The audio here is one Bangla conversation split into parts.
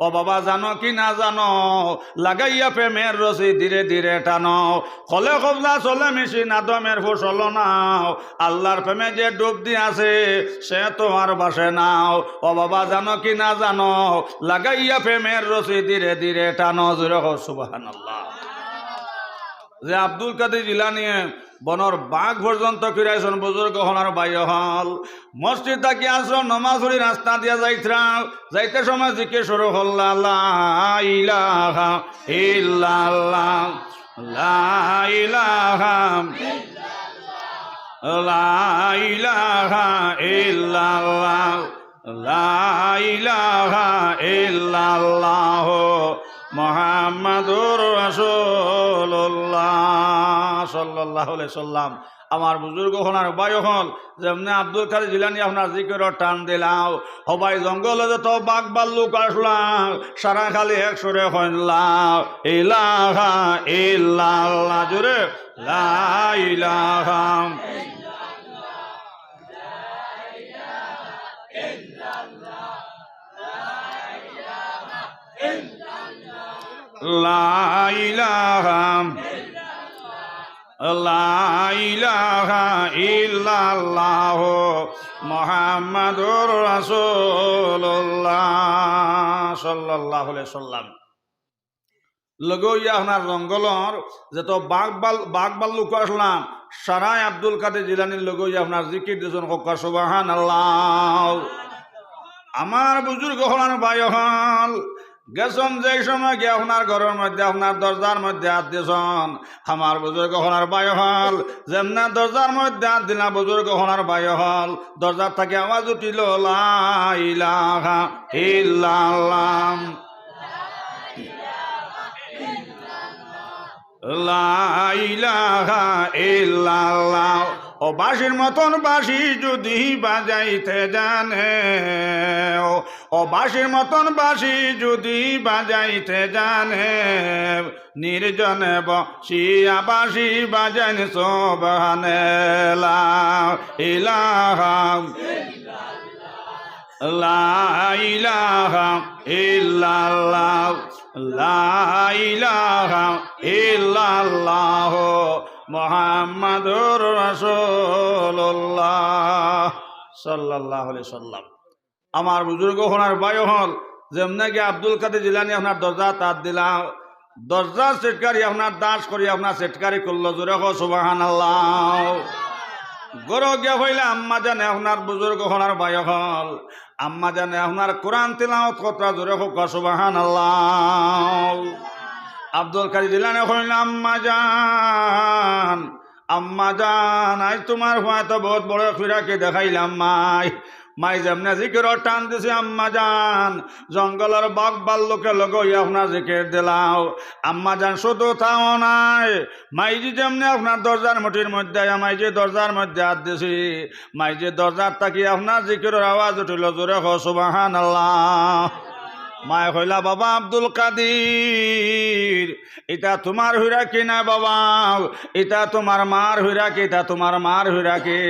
ও বাবা জানো কি না জানো, লাগাইয়া প্রেমের রশি ধীরে ধীরে টানো, কলে কবজা চলে মিশি নাদমের ফসল নাও, আল্লাহর প্রেমে যে ডুব দিয়ে আছে সে তো আর বাসে নাও। ও বাবা জানো কি না জানো, লাগাইয়া প্রেমের রশি ধীরে ধীরে টানো। জোরে কও সুবহানাল্লাহ। যে আব্দুল কাদের জিলানী বনর বাঘ পর্যন্ত ফিরাইছেন বুজুর্গ হনার বাইয় হল, মসজিদ থাকি আসর নমাজ পড়ি রাস্তা দিয়া যাইতে সময় জিকির শুরু হল, লা ইলাহা ইল্লাল্লাহ, লা ইলাহা লা ইলাহা ইল্লাল্লাহ, লা ইলাহা ইল্লাল্লাহ মুহাম্মাদুর রাসূলুল্লাহ সাল্লাল্লাহু আলাইহি সাল্লাম। আমার বুজুর্গ হনার বায়ু হল যেমনি আব্দুল কাদের জিলানী আপনার জিকির টান দিলাও, হবাই জঙ্গলে যত বাঘ বাল্লুক আসলাম সারা খালি এক সুরে হইলাম ইলাহা ইল্লাল্লাহ। জোরে লা ইলাহা লা ইলাহা লা ইলাহা ইল্লাল্লাহ মুহাম্মাদুর রাসূলুল্লাহ সাল্লাল্লাহু আলাইহি সাল্লাম। লগইয়া আপনার জঙ্গলর যত বাঘ বাল্লুক আসলাম সারাই আব্দুল কাদের জিলানীর লগইয়া আপনার জিকির দিয়েছেন সুবহানাল্লাহ। আমার বুজুর্গ হলান ভাই হল গেছন যে সময় গিয়ে আপনার ঘরের মধ্যে আপনার দরজার মধ্যে হাত দিয়েছেন, আমার বুজুর্গ হনার বায়ু হল যেমনা দরজার মধ্যে হাত দিলাম বুজুর্গ হনার বায়ু হল দরজার থেকে আওয়াজ উঠিল লা ইলাহা ইল্লাল্লাহ, লা ইলাহা ইল্লাল্লাহ। ও বাঁশির মতন বাঁশি যদি বাজাইতে জানে, ও বাঁশির মতন বাঁশি যদি বাজাইতে জানে, নির্জনে বসিয়া বাঁশি বাজান সোবহানে লা ইলাহা লা ইলাহা ইল্লাল্লাহ, লা ইলাহা ইল্লাল্লাহ মুহাম্মাদুর রাসূলুল্লাহ সাল্লাল্লাহু আলাইহি সাল্লাম। আমার বুজুর্গ হনার বায়ু হল যেমনে গিয়ে আব্দুল কাদের জিলানী আপনার দরজা তার দিলাম, দরজা সেটকারি আপনার দাস করি আপনার সেটকারি করলো। জোরে কও সুবহানাল্লাহ। গরো গিয়া হইলে আম্মা জানে আপনার বুজুর্গ হনার বায়ু হল, আম্মা জানে আপনার কোরআন তিলাওয়াত কতটা। জোরে কও সুবহানাল্লাহ। আব্দুল কাদের জিলানী হইল আম্মা জান, আম্মা জান আজ তোমার হয়তো বহুত বড় ফিরাকে দেখাইলাম মাই যেমনে জিকির টান দিছে আম্মা জান জঙ্গলের বাঘ বাল্লুকে লগই আপনার জিকির দিলাও। আম্মা জান শুধু তাও নাই, মাইজি যেমনি আপনার দরজার মুঠির মধ্যে মাইজি দরজার মধ্যে হাত দিছি, মাইজি দরজার তাকি আপনার জিকিরের আওয়াজ উঠিল। জোরে কও সুবহানাল্লাহ। মায় কইলা বাবা আব্দুল কাদের এটা তোমার হইরা কি না বাবা, এটা তোমার মার হইরা কি, এটা তোমার মার হইরা কি।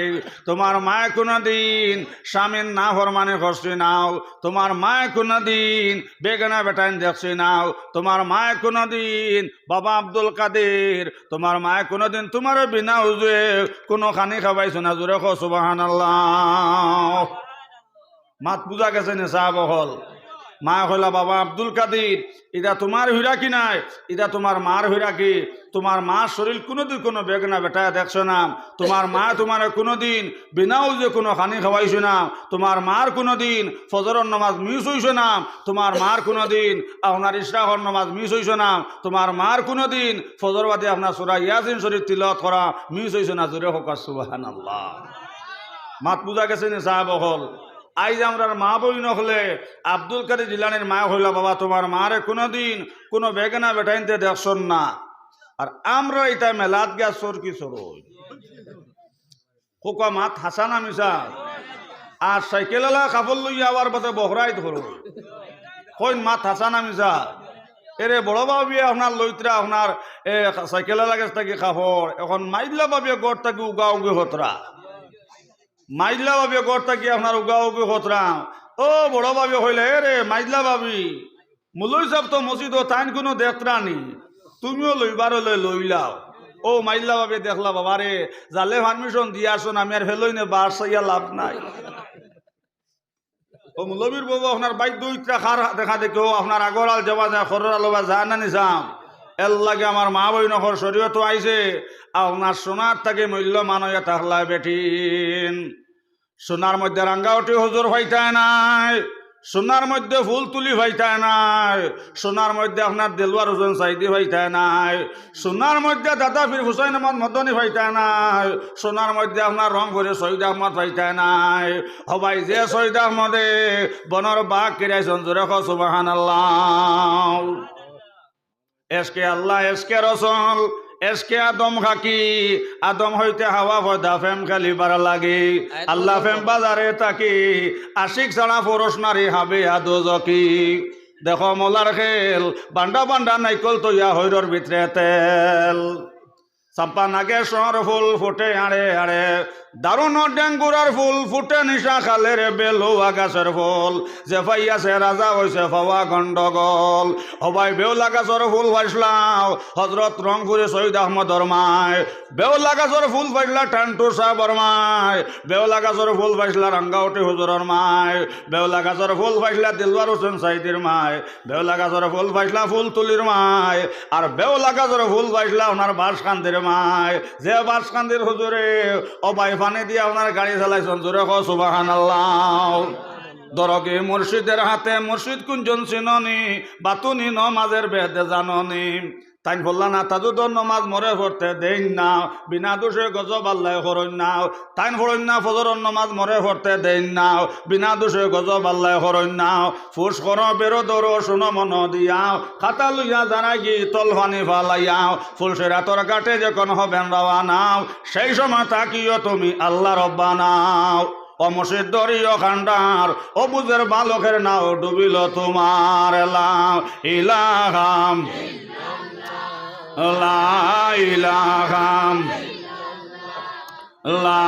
তোমার মায় কোনদিন স্বামীর না ফরমানি করছি নাও, তোমার মায় কোনদিন বেগানা বেটাইন দেখছি নাও, তোমার মায় কোনদিন বাবা আব্দুল কাদের তোমার মায় কোনদিন তোমার বিনা উজুয়ে কোনো খানি খাবাইছো না। জোরে কও সুবহানাল্লাহ। মাত বুঝা গেছে না সাহাব হল। মা কইলা বাবা আব্দুল কাদের এটা তোমার হইরা কি নাই, এটা তোমার মার হইরা কি। তোমার মা শরীর কোনোদিন কোনো বেগনা বেটায় দেখছো না, তোমার মা তোমার কোনোদিন বিনাও যে কোনো খানি খাওয়াইছো না, তোমার মার কোনোদিন ফজরের নামাজ মিস হইছো না, তোমার মার কোনোদিন আপনার ইশরাকের নামাজ মিস হইছো না, তোমার মার কোনোদিন ফজর বাদে আপনার সূরা ইয়াসিন শরীফ তিলাওয়াত করা মিস হইছো না। জোরে হোক সুবহানাল্লাহ। মাত বুঝা গেছে না সাহাব হল। আইজ আমরা মা বই নহলে আব্দুল কাদের জিলানীর মা হইলা বাবা তোমার মারে কোনোদিন কোনো বেগনা বেটাইনতে দেখছন না। আর আমরা এটা মেলাত গিয়া চোর কি চোর কোকা মাত হাসানা মিশা আর সাইকেলওয়ালা কাপড় লইয়া আবার বাদে বহরাই ধরো কইন মাত হাসানা মিশা। এরে বড় ভাবি আপনার লইত্রা আপনার সাইকেলওয়ালা কাছ থেকে কাপড় এখন মাইলা ভাবি গড় থেকে উগা উগি হতরা, মাইজলা ভাবি গড় থাকি আপনার উগা উগি হতরা। ও বড় ভাবি হইলে রে মাইজলা ভাবি মুলই সাহেব তো মসজিদ ও তাইন কোনো দেখরানি, তুমিও লইবার হলে লইলাও। ও মাইল্লা ভাবে দেখলা বাবা রে, জালে পারমিশন দিয়ে আসুন, আমি আর ফেলই না, বার সাইয়া লাভ নাই। ও মুলবির বাবু আপনার বাইক দুইটা খার দেখা দেখো, আপনার আগরাল যাওয়া যায়, খরর আলোবা যা না নিজাম এর লাগে আমার মা বই নখর শরীয়ত আইছে, আপনার সোনার থেকে মূল্য মানয়া থাকলা বেঠিন। সোনার মধ্যে রাঙ্গাউটি হুজুর হইতায় নাই, সোনার মধ্যে ফুল তুলি হইতায় নাই, সোনার মধ্যে আপনার দেলওয়ার হোসেন সাইদি হইতায় নাই, সোনার মধ্যে দাদা ফির হুসাইন আহমদ মদনী হইতায় নাই, সোনার মধ্যে আপনার রং করে শহীদ আহমদ হইতায় নাই। হবাই যে শহীদ আহমদে বনর বাঘ কিরাইছেন, জোরে খ সুবহানাল্লাহ। এসকে আল্লাহ, এসকে রসল, এসকে আদম খাকি, আদম হইতে হাওয়া পয়দা ফেম খালি বারা লাগে, আল্লাহ ফেম বাজারে থাকি, আশিক ছাড়া পুরুষ নারী হাবে আদোজকি। দেখো মোলার খেল, বান্ডা বান্ডা নাইকল তৈয়া হৈরর ভিতরে তেল, চাম্পা নাগেশ্বর ফুল ফুটে আড়ে আড়ে, দারুণ ডেঙ্গুরার ফুল ফুটে নিশা খালের বেলুয়া গাছের ফুল, যে ফাইয়াছে রাজা হইছে ফাওয়া গন্ডগোল। হবাই বেউলা গাছের ফুল ফাইসলাও হজরত রংপুরে শহীদ আহমদর মায়, বেউলা গাছের ফুল ফাইসলা টান্টু সাহেবর মায়, বেউলা গাছের ফুল ফাইসলা রাঙ্গাউটি হুজুরের মায়, বেউলা গাছের ফুল ফাইসলা দিলওয়ার হোসেন সাইদির মায়, বেউলা গাছের ফুল ফাইসলা ফুল তুলির মায়, আর বেউলা গাছের ফুল ফাইসলা ওনার বাসকান্দির মায়। যে বাসকান্দির হুজুরে অবাই পানি দিয়ে আপনার গাড়ি চালাইছেন, জোরে ক সুবহানাল্লাহ। দরগে মুর্শিদের হাতে, মুর্শিদ কুঞ্জন চিননি, বাতুনি নমাজের বেদে জাননি, তাই বললা না তাজুদর নমাজ মরে পড়তে দেন না, বিনা দোষে গজব আল্লাহ করইন না, তাই ফরইন না ফজরের নমাজ মরে পড়তে দেন না, বিনা দোষে গজব আল্লাহ করইন না। ফুস কর বেরো দরো শুনো মন দিয়াও, খাতা লইয়া জানাই গি তল ফানি ফালাইয়াও, ফুলসেরা তোর কাটে যখন হবেন রওয়ানাও, সেই সময় তাকিও তুমি আল্লাহ রব্বানাও। অমসিদ দরিয় খান্ডার ও বুঝের বালকের নাও, ডুবিল তোমার এলাম ইলাহাম লা ইলাহাম লা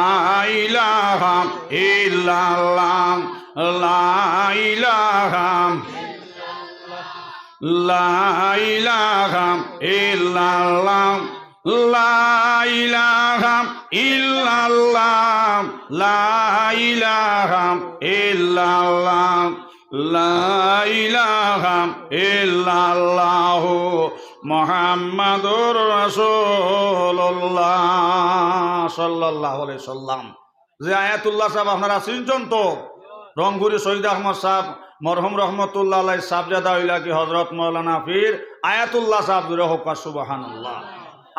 ইলাহাম ইল্লাল্লাহ লা ইলাহাম লা ইলাহাম ইল্লাল্লাহ লা ইলাহাম ইল্লাল্লাহ লা ইলাহাম ইল্লাল্লাহ লা ইলাহাম ইল্লাল্লাহ মুহাম্মাদুর রাসূলুল্লাহ সাল্লাল্লাহু আলাইহি সাল্লাম। যে আয়াতুল্লাহ সাহেব আপনারা চিনছেন তো, রংপুরি শহীদ আহমদ সাহেব মরহুম রহমতুল্লাহ আলাইহি সাহেবজাদা হইলা কি হযরত মাওলানা পীর আয়াতুল্লাহ সাহেব জুড়ে হোক সুবহানাল্লাহ।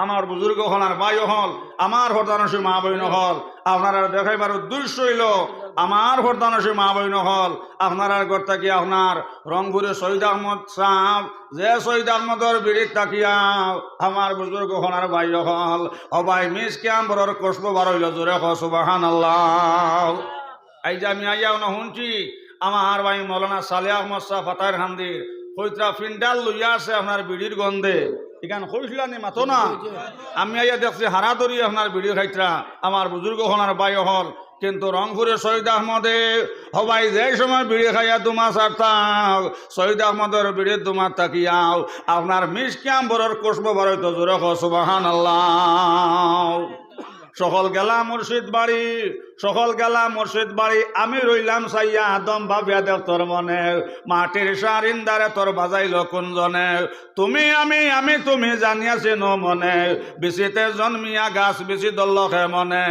আমার বুজুর্গ হল আর ভাই হল, আমার হরদানসী মা বইন হল, আপনারা দেখাইবার উদ্দেশ্য হইল আমার হরদানসী মা বইন হল, আপনারা করতে কি আপনার রংপুরে শহীদ আহমদ সাহেব, যে শহীদ আহমদর বিড়িত তাকিয়াও আমার বুজুর্গ হল আর ভাই হল, অবাই মিস ক্যাম্বরের কসব বার হইল, জোরে ক সুবহানাল্লাহ। এই যে আমি আইয়াও না শুনছি আমার ভাই মৌলানা সালেহ আহমদ সাহেব ফাতায়ের হান্দির কইত্রা ফিন্ডাল লইয়া আছে আপনার বিড়ির গন্ধে, এখান কইসলানি মাতো না, আমি আইয়া দেখছি হারা ধরি আপনার বিড়ি খাইত্রা আমার বুজুর্গ হনার বাই হল। কিন্তু রংপুরের শহীদ আহমদে হবাই যে সময় বিড়ি খাইয়া দুমা সারতাম, শহীদ আহমদের বিড়ির দুমার তাকিয়াও আপনার মিস ক্যাম্বরের কসব বারইতো, জোরে ক সুবহানাল্লাহ। সকল গেলা মুর্শিদ বাড়ি, সকল গেলা মুর্শিদ বাড়ি, আমি রইলাম সাইয়া আদম ভাবিয়া দেব তোর মনে, মাটির সারিন্দারে তোর বাজাইল কুঞ্জনে, তুমি আমি তুমি জানিয়াছি ন মনে, বিচিতে জন্মিয়া গাছ বিচি দল্লখে মনে,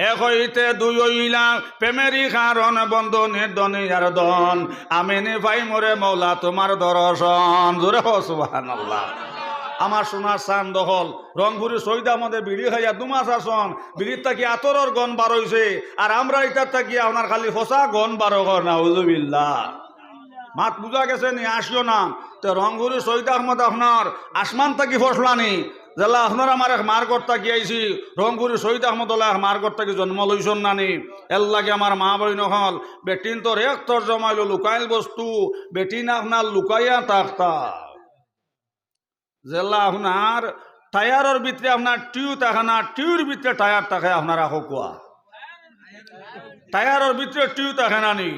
এক হইতে দুই হইলাম প্রেমেরই কারণ, বন্ধু নির্দনী আর দন, আমি নিভাই মোরে মৌলা তোমার দর্শন, জোরে সুবহানাল্লাহ। আমার সোনার চান দখল রংপুরি শহীদ আহমদে বিড়ি খাইয়া দুমাস আসন, বিড়ির থাকি আতরের গন বার হইছে, আর আমরা ইটার থাকি আপনার খালি ফসা গন বার কর না, হুজুবিল্লাহ। মাত বুঝা গেছে নি, আসিও না তো রংপুরি শহীদ আহমদ আপনার আসমান থাকি ফসলানি, যেলা আপনার আমার এক মার কর্তা গিয়েছি রংপুরি শহীদ আহমদুল্লাহ মার কর্তা কি জন্ম লইছন নানি, এর লাগে আমার মা বই নহল বেটিন তোর এক তোর জমাইল লুকাইল বস্তু, বেটিন আপনার লুকাইয়া থাকতা, যেলা আপনার টায়ারের ভিতরে আপনার টিউ থাকে না, টিউর ভিতরে টায়ার থাকে আপনারা হকুয়া, টায়ারের ভিতরে টিউ থাকে না নি,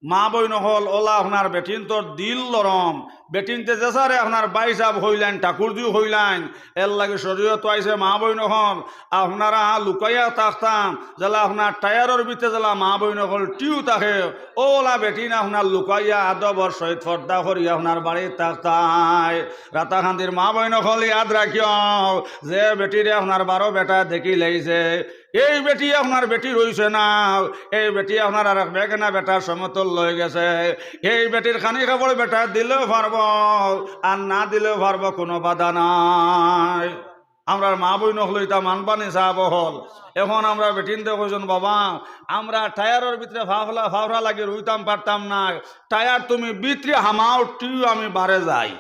মা বইন হল ওলা আপনার বেটিন তোর দিল লরম বেটিনতে যেসারে আপনার বাইসাব হইলেন ঠাকুরজিও হইলেন এর লাগে শরীয়ত আইসে মা বইন হল আপনারা লুকাইয়া থাকতাম যেলা আপনার টায়ারের ভিতরে যেলা মা বইন হল টিউ থাকে ওলা বেটিন আপনার লুকাইয়া আদবর সহিত ফর্দা করি আপনার বাড়ির থাকতাই রাতাখান্দির মা বইন হল ইয়াদ রাখিও যে বেটিরে আপনার 12 বেটা দেখি লাইছে এই বেটি আপনার বেটি রইছে না এই বেটি আপনার আর বেগনা বেটার সমতল লয়ে গেছে এই বেটির খানি খাবার বেটা দিলেও পারব আর না দিলেও পারব কোনো বাধা নাই আমরা মা বই নহলইতা মানবানি চাব হল এখন আমরা বেটিনতে কইজন বাবা আমরা টায়ারের ভিতরে ফাফরা লাগে রইতাম পারতাম না টায়ার তুমি ভিতরে হামাও টিউ আমি বারে যাই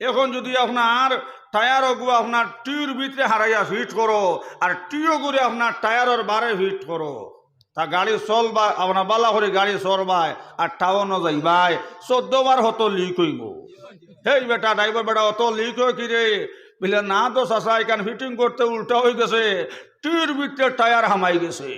এখন যদি আপনার টায়ারও গু আপনার টিউর ভিতরে হারাইয়া ফিট করো আর টিও করে আপনার টায়ারের বারে ফিট করো তা গাড়ি চলবা আপনার বালা করে গাড়ি চলবাই আর টাউনও যাইবাই 14 বার হতো লিক হইব হেই বেটা ড্রাইভার বেটা অত লিক হয় কি রে বলে না তো চাষা এখান ফিটিং করতে উল্টা হয়ে গেছে টিউর ভিতরে টায়ার হামাই গেছে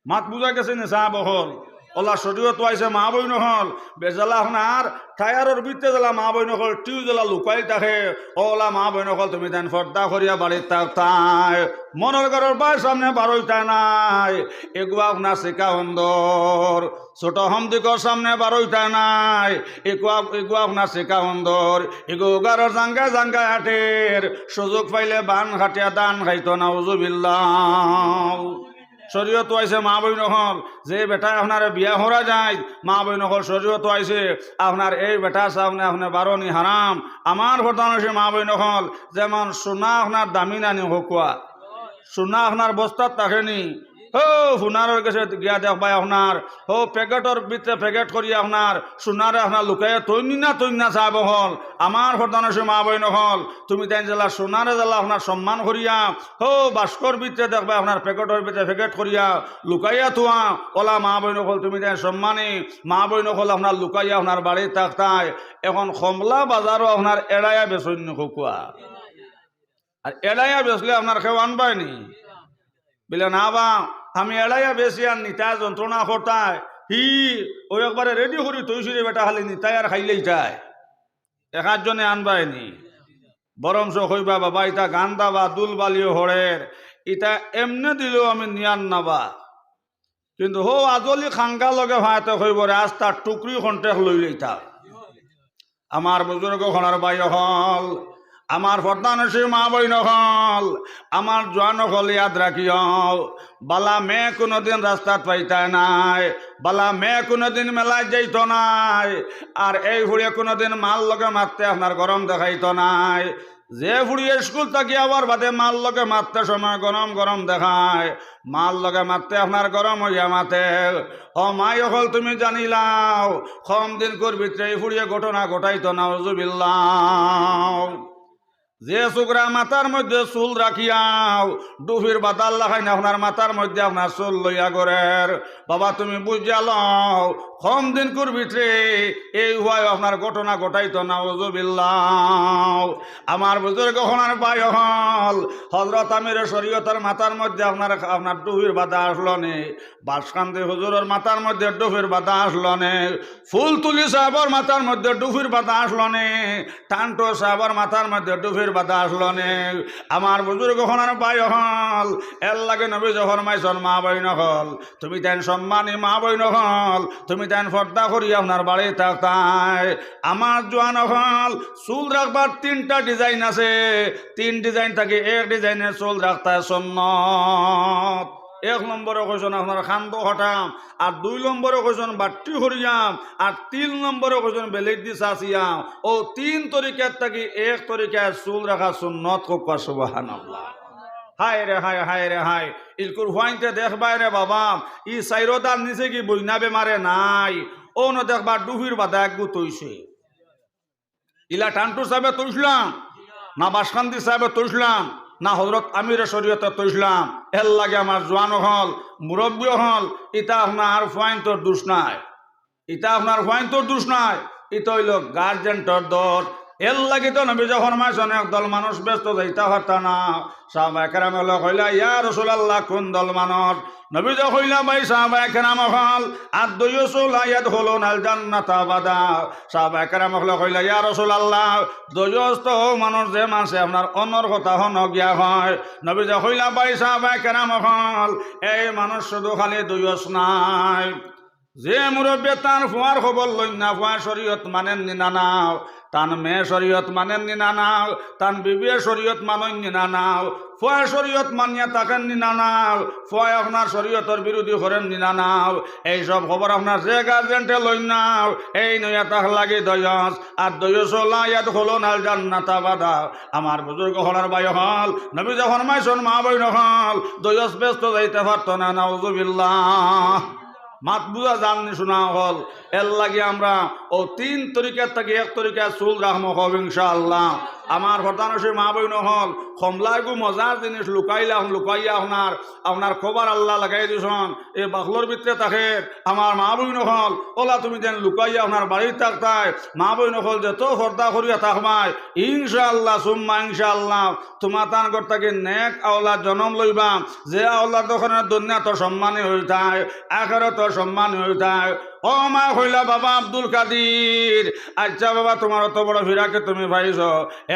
মাত বুঝা গেছে না চা বহল ওলা শরীয়ত আইসে মা বই নহল বেজালা আপনার টায়ারের ভিতরে জেলা মা বই নকল টিউ জেলা লুকাই থাকে ওলা মা বই নকল তুমি দেন ফর্দা করিয়া বাড়ির তাই মনের ঘরের বাই সামনে বারোইতা নাই এগুয়া আপনার শিকা সুন্দর ছোট হমদিকর সামনে বারোইতা নাই এগুয়া আপনার শিকা সুন্দর এগু গারর জাঙ্গা জাঙ্গা হাটের সুযোগ পাইলে বান খাটিয়া দান খাইতো না উজুবিল্লাহ শরীয়ত আইসে মা বই নহল যে বেটা আপনার বিয়া হরা যায় মা বই নহল শরীয়ত আইসে আপনার এই বেটা সামনে আপনার বারণি হারাম আমার ঘটনা হয়েছে মা বই নহল যেমন সোনা আপনার দামি নানি হকুয়া সোনা আপনার বস্তার থাকেনি ও সোনারের কাছে গিয়া দেখবাই আপনার ও প্যাকেটর ভিতরে প্যাকেট করি আপনার সোনারে আপনার লুকাইয়া তৈনা চাব হল আমার ঘটনা হয়েছে মা বই নহল তুমি তাই জেলা সোনারে জেলা আপনার সম্মান করিয়া ও বাস্কর ভিতরে দেখবা আপনার প্যাকেটের ভিতরে প্যাকেট করিয়া লুকাইয়া থোয়া ওলা মা বই নহল তুমি তাই সম্মানে মা বই নহল আপনার লুকাইয়া আপনার বাড়ির থাকতায় এখন কমলা বাজারও আপনার এড়াইয়া বেচন্য খুকুয়া আর এড়াইয়া বেচলে আপনার কেউ আনবায়নি বলে না বা আমি এড়াইয়া বেশি আর নিতায় যন্ত্রণা করতায় হি ওই একবারে রেডি করি তৈছি রে বেটা খালি নিতায় আর খাইলেই চায় একাজনে আনবায়নি বরংস হইবা বাবা ইটা গান্দা বা দুল বালিও হরের ইটা এমনি দিলেও আমি নিয়ান নাবা কিন্তু হো আজলি খাঙ্গা লগে ভাইতে হইব রে আজ তার টুকরি খন্টেক লই লইতা আমার বুজুর্গ খনার বাই হল আমার ফর্দানসী মা বই নহল আমার জোয়ান হল ইয়াদ রাখিও বালা মেয়ে কোনোদিন রাস্তাত পাইতায় নাই বালা মেয়ে কোনোদিন মেলায় যাইত নাই আর এই ফুড়িয়ে কোনোদিন মাল লগে মারতে আপনার গরম দেখাইত নাই যে ফুড়িয়ে স্কুল থাকি আবার বাদে মাল লগে মারতে সময় গরম গরম দেখায় মাল লগে মারতে আপনার গরম হইয়া মাতে ও মাই হল তুমি জানিলাও কম দিন কর ভিতরে এই ফুড়িয়ে ঘটনা ঘটাইত না উজুবিল্লাহ যে শুকরা মাথার মধ্যে চুল রাখিয়াও ডুফির বাতাল লাগাই না আপনার মাথার মধ্যে আপনার চুল লইয়া গরের বাবা তুমি বুঝিয়া লও কম দিন কর ভিতরে এই হয় আপনার ঘটনা ঘটাইতো না উজুবিল্লাহ আমার বুজুর্গ হনার পাই হল হজরত আমির শরীয়তের মাথার মধ্যে আপনার ডুফির বাধা আসলো নে বাসকান্দি হুজুরের মাথার মধ্যে ডুফির বাধা আসলো নে ফুল তুলি সাহেবের মাথার মধ্যে ডুফির বাধা আসলো নে টান্টো সাহেবের মাথার মধ্যে ডুফির বাধা আসলো নে আমার বুজুর্গ হনার পাই হল এর লাগে নবী যখন মাইছন মা বই নহল তুমি তেন সম্মানী মা বই নহল তুমি তেন ফর্দা করি আপনার বাড়ি থাকতায় আমার জোয়ান হল চুল রাখবার 3টা ডিজাইন আছে 3 ডিজাইন থাকে এক ডিজাইনের চুল রাখতায় সুন্নত 1 নম্বরে কইছেন আপনার খান্দ হটাম আর 2 নম্বরে কইছেন বাট্টি হরিয়াম আর 3 নম্বরে কইছেন বেলেট দি সাসিয়াম ও 3 তরিকার থাকি 1 তরিকায় চুল রাখা সুন্নত কোকা সুবহানাল্লাহ হায় রে হায় হায় রে হায় ইলকুর হুয়াইতে দেখবাই রে বাবা ই সাইরোদার নিচে কি বইনা বেমারে নাই ও ন দেখবা ডুফির বাধা একগু তৈছে ইলা টান্টু সাহেবে তৈসলাম না বাসকান্দি সাহেবে তৈসলাম না হজরত আমির শরীয়তে তৈসলাম এর লাগে আমার জোয়ান হল মুরব্বী হল ইটা আপনার ফাইনটোর দোষ নাই ইটা আপনার ফাইনটোর দোষ নাই ইটা হইল গার্জেন্টর দোষ এর লাগি তো নবী যখন মাইছেন একদল মানুষ ব্যস্ত যাইতে পারতা না। সাহাবায়ে কেরাম হলো কইলা ইয়া রাসূলুল্লাহ কোন দল মানুষ? নবী যখন কইলা ভাই সাহাবায়ে কেরাম হল আদ-দুয়ুসুল ইয়াদখুলুনাল জান্নাতা আবাদা। সাহাবায়ে কেরাম হলো কইলা ইয়া রাসূলুল্লাহ দুয়ুস তো মানুষ যে মানছে আপনার অন্যর কথা হন গিয়া হয়। নবী যখন কইলা ভাই সাহাবায়ে কেরাম হল এই মানুষ শুধু খালি দুয়ুস নাই, যে মুরব্বী তার ফুয়ার খবর লইন না, ফুয়া শরীয়ত মানেন নি না নাও, তান মেয়ে শরীয়ত মানেন নি না নাও, তান বিবিয়ে শরীয়ত মানেন নি না নাও, ফুয়া শরীয়ত মানিয়া থাকেন নি না নাও, ফুয়া আপনার শরীয়তের বিরোধী করেন নি না নাও, এইসব খবর আপনার যে গার্জেন্টে লইন নাও, এই নইয়া তাক লাগি দয়স আর দয়স লাইয়াত হলো নাল জান্নাতা বাদা। আমার বুজুর্গ হলার বাই হল নবী যখন মাইছন মা বইন হল দয়স ব্যস্ত যাইতে পারত না, নাউযুবিল্লাহ। মাত বুঝা জাননি শোনা হল এর লাগে আমরা ও 3 তরিকার থেকে 1 তরিকা চুল রাখবো হব ইনশাআল্লাহ। আমার হতানসী মা বইন হল কমলাগু মজার জিনিস লুকাইয়া আপনার খবর আল্লাহ লাগাই দিছন এই বাকলোর ভিতরে থাকে। আমার মা বইন হল ওলা তুমি যেন লুকাইয়া আপনার বাড়ির থাকতাই, মা বইন হল যে তো হর্দা করিয়া থাকবাই ইনশাআল্লাহ সুম্মা ইনশাআল্লাহ তোমার তান করতাকে নেক আওলাদ জন্ম লইবা, যে আওলাদ ওখানে দুনিয়া তো সম্মানী হয়ে যায়, আখিরাত তো সম্মানী হয়ে যায়। ও মা হইলা বাবা আব্দুল কাদির, আচ্ছা বাবা তোমার অত বড় ফিরাকে তুমি পাইছ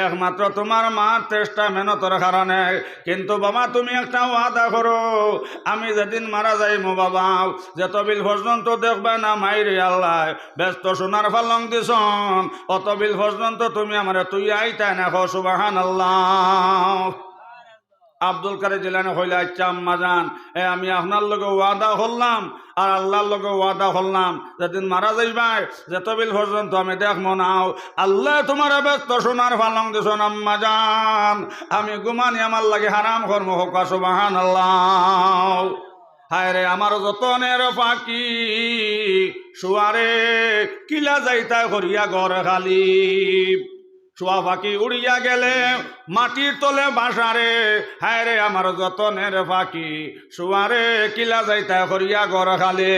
একমাত্র তোমার মার চেষ্টা মেহনতের কারণে, কিন্তু বাবা তুমি একটা ওয়াদা করো আমি যেদিন মারা যাইমো বাবা যে তবিল পর্যন্ত দেখবে না মাইরে আল্লাহ ব্যস্ত সোনার ফালং দিছন অতবিল পর্যন্ত তুমি আমার তুই আইতা না কও সুবহানাল্লাহ। আব্দুল কাদের জিলানী হইলে আচ্ছা আম্মা জান আমি আপনার লগে ওয়াদা করলাম আর আল্লাহর লগে ওয়াদা করলাম যেদিন মারা যাইবাই যে তবিল পর্যন্ত আমি দেখবো নাও আল্লাহ তোমার ব্যস্ত সোনার ফালং দিছন আম্মা জান আমি গুমানি আমার লাগে হারাম কর্ম হোক সুবহানাল্লাহ। হায় রে আমার যতনের পাখি শুয়ারে কিলা যাইতা করিয়া ঘর খালি, শোয়া পাখি উড়িয়া গেলে মাটির তলে বাসারে, হায় রে আমার যতনের পাখি শুয়ারে কিলা যাইতা করিয়া ঘর খালি।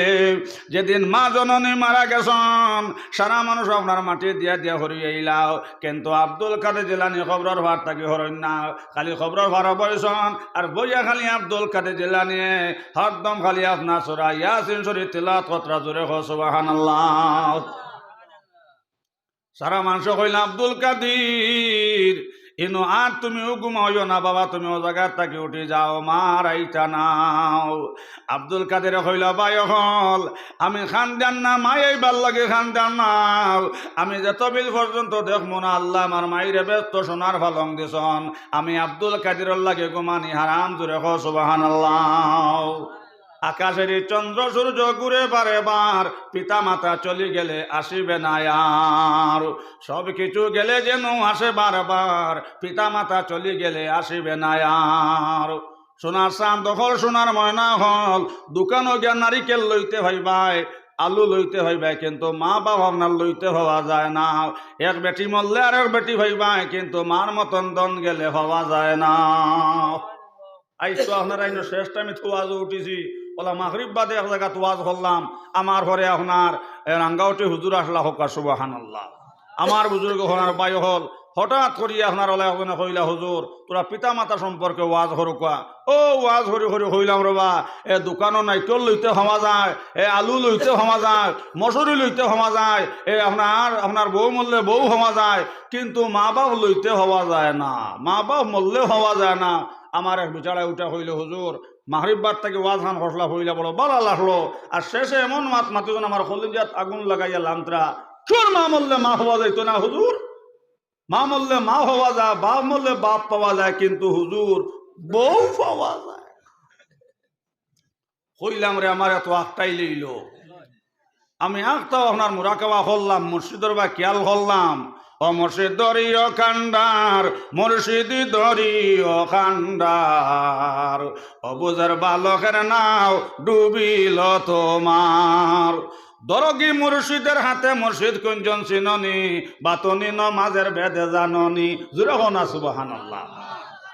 যেদিন মা জননী মারা গেছন সারা মানুষ আপনার মাটি দিয়া দিয়া হরিয়া ইলাও, কিন্তু আব্দুল কাদের জিলানী খবরের ভার থাকি হরণ না, খালি খবরের ভার বইছন আর বইয়া খালি আব্দুল কাদের জিলানী হরদম খালি আপনার সূরা ইয়াসিন শরীফ তিলাওয়াত কতরা জোরে হ সুবহানাল্লাহ। সারা মানুষ কইল আব্দুল কাদির ইনো আর তুমিও ঘুমাইও না বাবা, তুমি ও জায়গার তাকে উঠে যাও মার আইটা নাও। আব্দুল কাদের কইল বাই হল আমি খানদান না মাই এইবার লাগে খানদান নাও, আমি যে তবিল পর্যন্ত দেখবো না আল্লাহ আমার মাইরে ব্যস্ত সোনার ফালং দিছন, আমি আব্দুল কাদিরের লাগে ঘুমানি হারাম জোরে হ সুবহানাল্লাহ। আকাশের চন্দ্র সূর্য ঘুরে বারে বার পিতা মাতা চলে গেলে আসিবে না আর, সব কিছু গেলে যেন আসে বারবার পিতা মাতা চলে গেলে আসিবে না আর। সোনার চাঁদ দখল সোনার ময়না হল দোকানও গিয়া নারিকেল লইতে হইবাই আলু লইতে হইবাই, কিন্তু মা বাবা আপনার লইতে হওয়া যায় না। এক বেটি মরলে আর এক বেটি হইবাই, কিন্তু মার মতন দন গেলে হওয়া যায় না। আইস তো আপনার আইন শেষ টাইমে তোয়াজ উঠেছি ওলা মাগরিব বাদে এক জায়গা তোয়াজ করলাম, আমার ঘরে আপনার রাঙ্গাউটি হুজুর আসলা হোক সুবহানাল্লাহ। আমার বুজুর্গ হনার বাই হল হঠাৎ করিয়া আপনার ওলা কইলা হুজুর তোরা পিতা মাতা সম্পর্কে ওয়াজ হরুকা। ও ওয়াজ হরি হরি হইলাম রবা, এ দোকানও নাইকল লইতে হওয়া যায়, এ আলু লইতে হওয়া যায়, মসুরি লইতে হওয়া যায়, এ আপনার বউ মরলে বউ হওয়া যায়, কিন্তু মা বাপ লইতে হওয়া যায় না, মা বাপ মরলে হওয়া যায় না। আমার এক বিচারায় উঠা হইল হুজুর মাগরিব বাদ থেকে ওয়াজ হান হসলা হইলা বড় বালা লাগলো, আর শেষে এমন মাতিজন আমার কলিজাত আগুন লাগাইয়া লান্ত্রা তোর মা মরলে মা হওয়া যাইতো না হুজুর, মা মরলে মা হওয়া যায়, বাপ মরলে বাপ পাওয়া যায়, কিন্তু হুজুর বউ পাওয়া যায়। হইলাম রে আমার এত আখটাই লইল, আমি আখটাও আপনার মুরাকাবা করলাম, মুর্শিদর বা খেয়াল করলাম। ও মুর্শিদ দরিও কান্ডার মুর্শিদ দরিও কান্ডার, অবুজার বালকের নাও ডুবিল তোমার। দরগি মুর্শিদের হাতে মুর্শিদ কুঞ্জন চিননি, বাতনি নমাজের বেদে জাননি, জুড়ে হো না সুবহানাল্লাহ।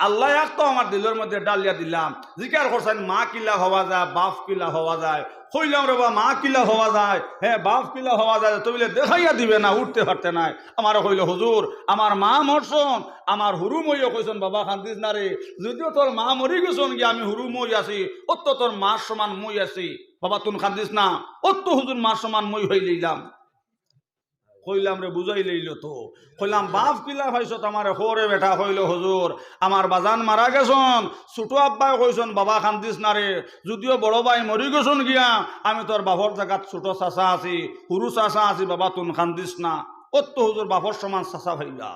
আল্লাহ এক তো আমার দিলের মধ্যে ডালিয়া দিলাম জিকার করছেন মা কিলা হওয়া যায় বাপ কিলা হওয়া যায় কইলাম রে বা মা কিলা হওয়া যায় হ্যাঁ বাপ কিলা হওয়া যায় তো বলে দেখাইয়া দিবে না উঠতে পারতে নাই আমার কইল হুজুর আমার মা মরছন আমার হুরু মইয়া কইছেন বাবা কান্দিস না রে যদিও তোর মা মরি গেছন কি আমি হুরু মই আছি অত তোর মার সমান মই আছি বাবা তুন কান্দিস না অত হুজুর মার সমান মই হই লইলাম কইলাম রে বুঝাই লইল তো কইলাম বাপ কিলা ভাইছত আমার হোরে বেটা কইল হুজুর আমার বাজান মারা গেছন ছোট আব্বাই কইছন বাবা কান্দিস না রে যদিও বড় ভাই মরি গেছন গিয়া আমি তোর বাপর জায়গাত ছোট চাচা আছি হুরু চাচা আছি বাবা তুন কান্দিস না অত হুজুর বাপর সমান চাচা ভাইলা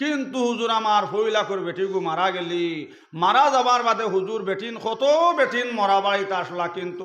কিন্তু হুজুর আমার ফইলাকর বেটিগু মারা গেলি মারা যাবার বাদে হুজুর বেটিন কত বেটিন মরা বাড়িতে আসলা কিন্তু